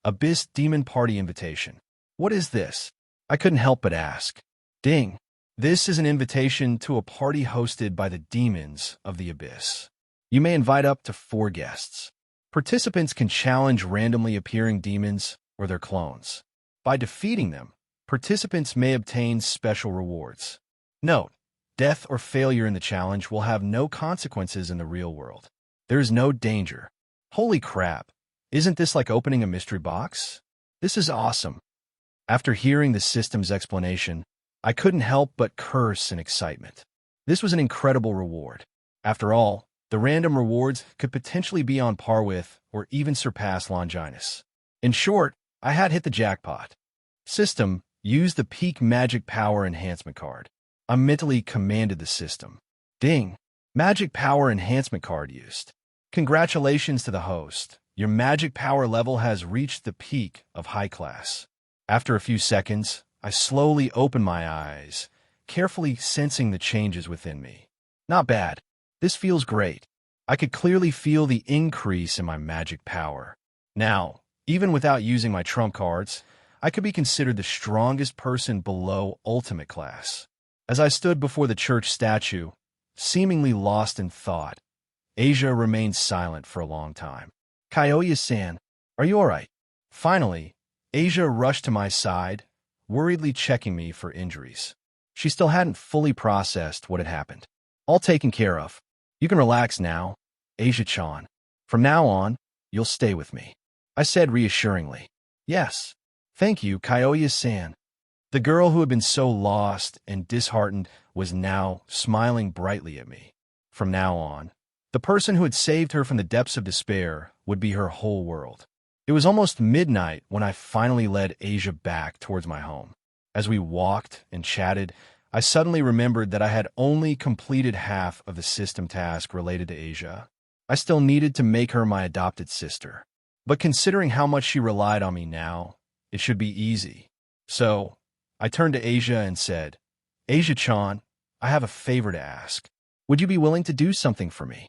Abyss Demon Party Invitation. What is this? I couldn't help but ask. Ding. This is an invitation to a party hosted by the demons of the Abyss. You may invite up to 4 guests. Participants can challenge randomly appearing demons or their clones. By defeating them, participants may obtain special rewards. Note, death or failure in the challenge will have no consequences in the real world. There is no danger. Holy crap, isn't this like opening a mystery box? This is awesome. After hearing the system's explanation, I couldn't help but curse in excitement. This was an incredible reward. After all, the random rewards could potentially be on par with or even surpass Longinus. In short, I had hit the jackpot. System, use the Peak Magic Power Enhancement Card. I mentally commanded the system. Ding! Magic Power Enhancement Card used. Congratulations to the host. Your magic power level has reached the peak of high class. After a few seconds, I slowly opened my eyes, carefully sensing the changes within me. Not bad. This feels great. I could clearly feel the increase in my magic power. Now, even without using my trump cards, I could be considered the strongest person below ultimate class. As I stood before the church statue, seemingly lost in thought, Asia remained silent for a long time. Kyoya-san, are you all right? Finally, Asia rushed to my side, worriedly checking me for injuries. She still hadn't fully processed what had happened. All taken care of. You can relax now, Asia-chan. From now on, you'll stay with me, I said reassuringly. Yes. Thank you, Kyoya-san. The girl who had been so lost and disheartened was now smiling brightly at me. From now on, the person who had saved her from the depths of despair would be her whole world. It was almost midnight when I finally led Asia back towards my home. As we walked and chatted, I suddenly remembered that I had only completed half of the system task related to Asia. I still needed to make her my adopted sister. But considering how much she relied on me now, it should be easy. So, I turned to Asia and said, Asia-chan, I have a favor to ask. Would you be willing to do something for me?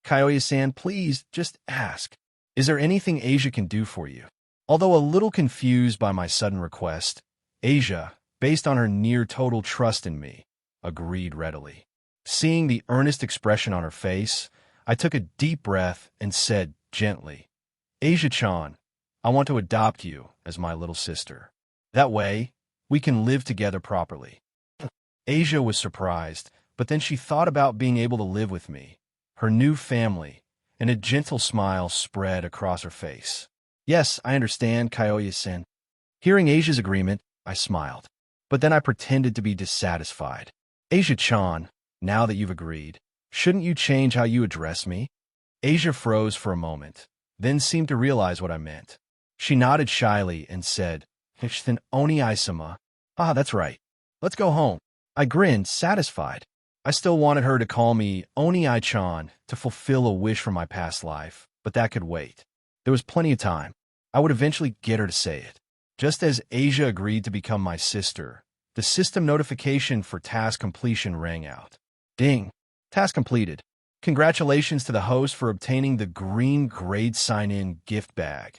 Kyoya-san, please, just ask. Is there anything Asia can do for you? Although a little confused by my sudden request, Asia, based on her near-total trust in me, agreed readily. Seeing the earnest expression on her face, I took a deep breath and said gently, Asia-chan, I want to adopt you as my little sister. That way, we can live together properly. Asia was surprised, but then she thought about being able to live with me, her new family, and a gentle smile spread across her face. Yes, I understand, Kyoya-san. Hearing Asia's agreement, I smiled, but then I pretended to be dissatisfied. Asia-chan, now that you've agreed, shouldn't you change how you address me? Asia froze for a moment, then seemed to realize what I meant. She nodded shyly and said, Then Oni-sama. Ah, that's right. Let's go home. I grinned, satisfied. I still wanted her to call me Oni-chan to fulfill a wish from my past life, but that could wait. There was plenty of time. I would eventually get her to say it. Just as Asia agreed to become my sister, the system notification for task completion rang out. Ding! Task completed. Congratulations to the host for obtaining the green grade sign-in gift bag,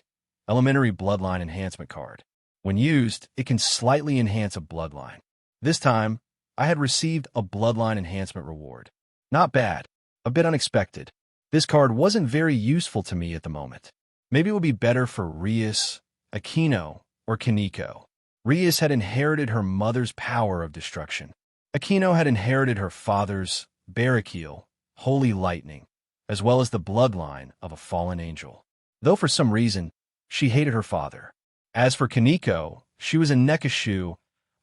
elementary bloodline enhancement card. When used, it can slightly enhance a bloodline. This time, I had received a bloodline enhancement reward. Not bad. A bit unexpected. This card wasn't very useful to me at the moment. Maybe it would be better for Rias, Aquino, or Kaneko. Rias had inherited her mother's power of destruction. Aquino had inherited her father's Barrakiel, holy lightning, as well as the bloodline of a fallen angel. Though for some reason, she hated her father. As for Kaneko, she was a Nekashu,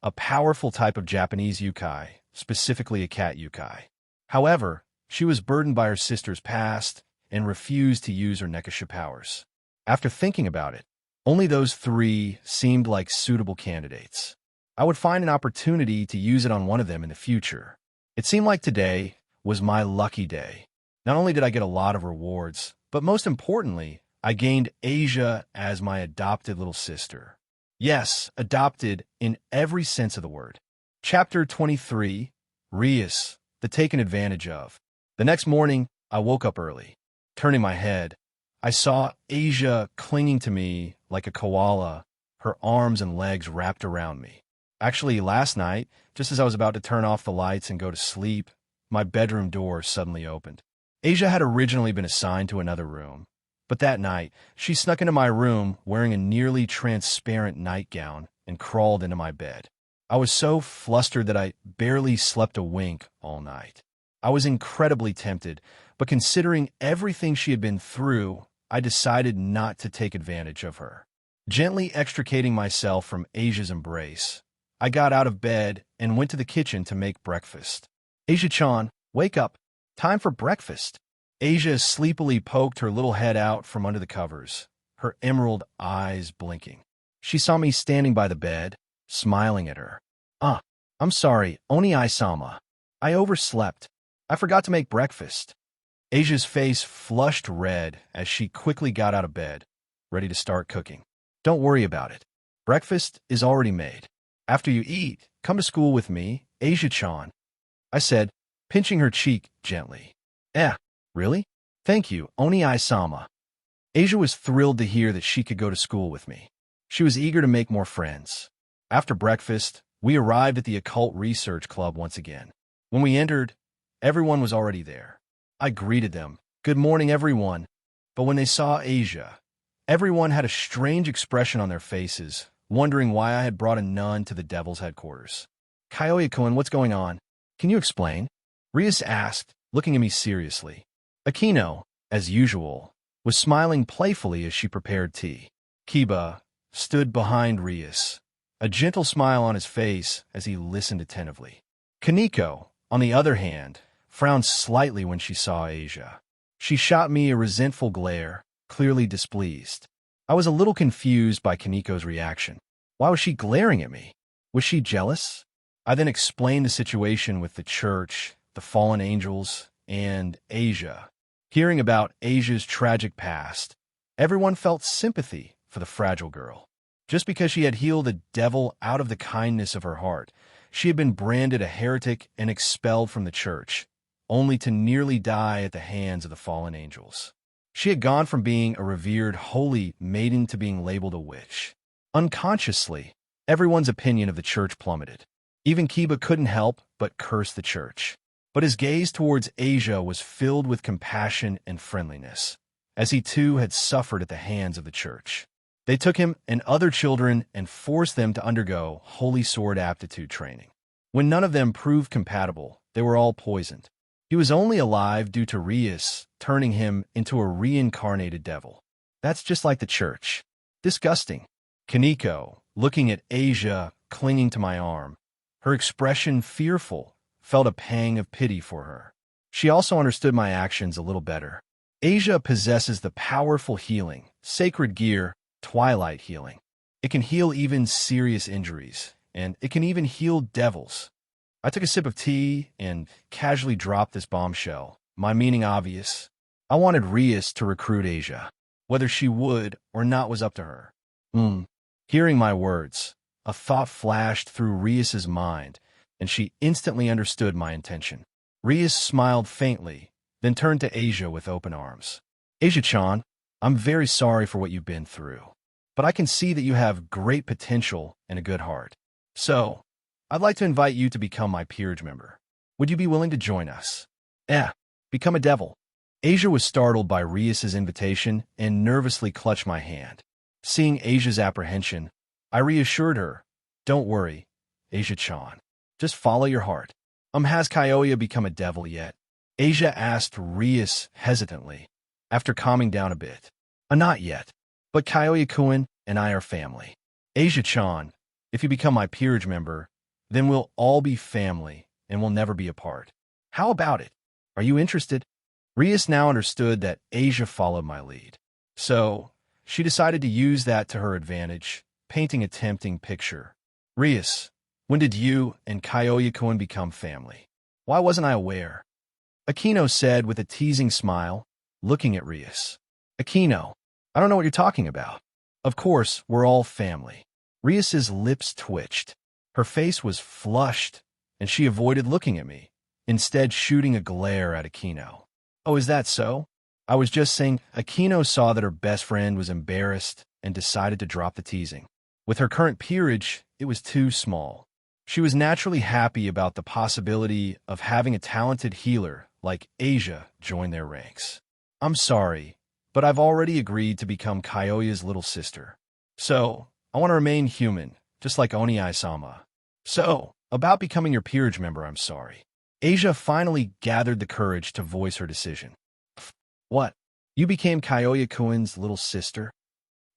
a powerful type of Japanese yukai, specifically a cat yukai. However, she was burdened by her sister's past and refused to use her Nekashu powers. After thinking about it, only those three seemed like suitable candidates. I would find an opportunity to use it on one of them in the future. It seemed like today was my lucky day. Not only did I get a lot of rewards, but most importantly, I gained Asia as my adopted little sister. Yes, adopted in every sense of the word. Chapter 23, Rias, the Taken Advantage of. The next morning, I woke up early. Turning my head, I saw Asia clinging to me like a koala, her arms and legs wrapped around me. Actually, last night, just as I was about to turn off the lights and go to sleep, my bedroom door suddenly opened. Asia had originally been assigned to another room, but that night, she snuck into my room wearing a nearly transparent nightgown and crawled into my bed. I was so flustered that I barely slept a wink all night. I was incredibly tempted, but considering everything she had been through, I decided not to take advantage of her. Gently extricating myself from Asia's embrace, I got out of bed and went to the kitchen to make breakfast. Asia-chan, wake up. Time for breakfast. Asia sleepily poked her little head out from under the covers, her emerald eyes blinking. She saw me standing by the bed, smiling at her. I'm sorry, Oni-sama. I overslept. I forgot to make breakfast. Asia's face flushed red as she quickly got out of bed, ready to start cooking. Don't worry about it. Breakfast is already made. After you eat, come to school with me, Asia-chan, I said, pinching her cheek gently. Really? Thank you, Oni-sama. Asia was thrilled to hear that she could go to school with me. She was eager to make more friends. After breakfast, we arrived at the Occult Research Club once again. When we entered, everyone was already there. I greeted them. Good morning, everyone. But when they saw Asia, everyone had a strange expression on their faces, wondering why I had brought a nun to the devil's headquarters. Kaoya-kun, what's going on? Can you explain? Rias asked, looking at me seriously. Akino, as usual, was smiling playfully as she prepared tea. Kiba stood behind Rias, a gentle smile on his face as he listened attentively. Kaneko, on the other hand, frowned slightly when she saw Asia. She shot me a resentful glare, clearly displeased. I was a little confused by Kaneko's reaction. Why was she glaring at me? Was she jealous? I then explained the situation with the church, the fallen angels, and Asia. Hearing about Asia's tragic past, everyone felt sympathy for the fragile girl. Just because she had healed the devil out of the kindness of her heart, she had been branded a heretic and expelled from the church, only to nearly die at the hands of the fallen angels. She had gone from being a revered holy maiden to being labeled a witch. Unconsciously, everyone's opinion of the church plummeted. Even Kiba couldn't help but curse the church. But his gaze towards Asia was filled with compassion and friendliness, as he too had suffered at the hands of the church. They took him and other children and forced them to undergo holy sword aptitude training. When none of them proved compatible, they were all poisoned. He was only alive due to Rias turning him into a reincarnated devil. That's just like the church. Disgusting. Kaneko, looking at Asia clinging to my arm, her expression fearful, felt a pang of pity for her. She also understood my actions a little better. Asia possesses the powerful healing, sacred gear, twilight healing. It can heal even serious injuries, and it can even heal devils. I took a sip of tea and casually dropped this bombshell, my meaning obvious. I wanted Rias to recruit Asia. Whether she would or not was up to her. Hearing my words, a thought flashed through Rias's mind, and she instantly understood my intention. Rias smiled faintly, then turned to Asia with open arms. Asia-chan, I'm very sorry for what you've been through, but I can see that you have great potential and a good heart. So, I'd like to invite you to become my peerage member. Would you be willing to join us? Become a devil. Asia was startled by Rias's invitation and nervously clutched my hand. Seeing Asia's apprehension, I reassured her, Don't worry, Asia-chan. Just follow your heart. Has Kyoya become a devil yet? Asia asked Rias hesitantly, after calming down a bit. Not yet, but Kyoya-kun and I are family. Asia-chan, if you become my peerage member, then we'll all be family and we'll never be apart. How about it? Are you interested? Rias now understood that Asia followed my lead. So, she decided to use that to her advantage, painting a tempting picture. Rias, when did you and Kyoya-kun become family? Why wasn't I aware? Akino said with a teasing smile, looking at Rias. Akino, I don't know what you're talking about. Of course, we're all family. Rias's lips twitched. Her face was flushed, and she avoided looking at me, instead shooting a glare at Akino. Oh, is that so? I was just saying. Akino saw that her best friend was embarrassed and decided to drop the teasing. With her current peerage, it was too small. She was naturally happy about the possibility of having a talented healer like Asia join their ranks. I'm sorry, but I've already agreed to become Kyoya's little sister. So, I want to remain human, just like Oniai-sama. So, about becoming your peerage member, I'm sorry. Asia finally gathered the courage to voice her decision. What? You became Kyoya-kun's little sister?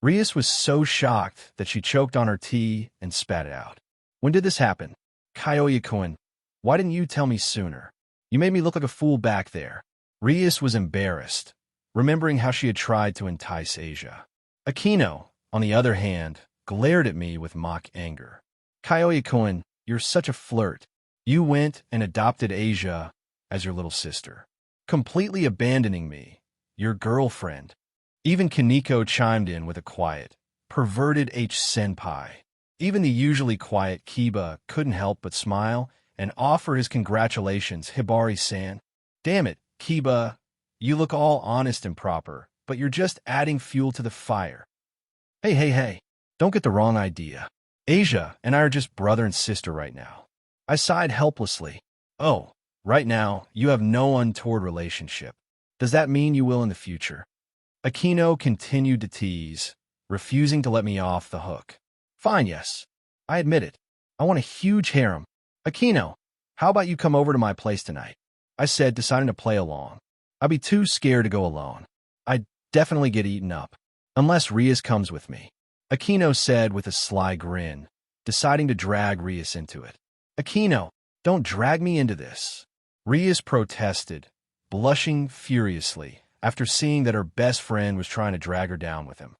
Rias was so shocked that she choked on her tea and spat it out. When did this happen? Kyoya-kun, why didn't you tell me sooner? You made me look like a fool back there. Rias was embarrassed, remembering how she had tried to entice Asia. Akino, on the other hand, glared at me with mock anger. Kyoya-kun, you're such a flirt. You went and adopted Asia as your little sister, completely abandoning me, your girlfriend. Even Kaneko chimed in with a quiet, perverted H-senpai. Even the usually quiet Kiba couldn't help but smile and offer his congratulations, Hibari-san. Damn it, Kiba, you look all honest and proper, but you're just adding fuel to the fire. Hey, Don't get the wrong idea. Asia and I are just brother and sister right now. I sighed helplessly. Oh, right now, you have no untoward relationship. Does that mean you will in the future? Aquino continued to tease, refusing to let me off the hook. Fine, yes. I admit it. I want a huge harem. Aquino, how about you come over to my place tonight? I said, deciding to play along. I'd be too scared to go alone. I'd definitely get eaten up. Unless Rias comes with me. Aquino said with a sly grin, deciding to drag Rias into it. Aquino, don't drag me into this. Rias protested, blushing furiously after seeing that her best friend was trying to drag her down with him.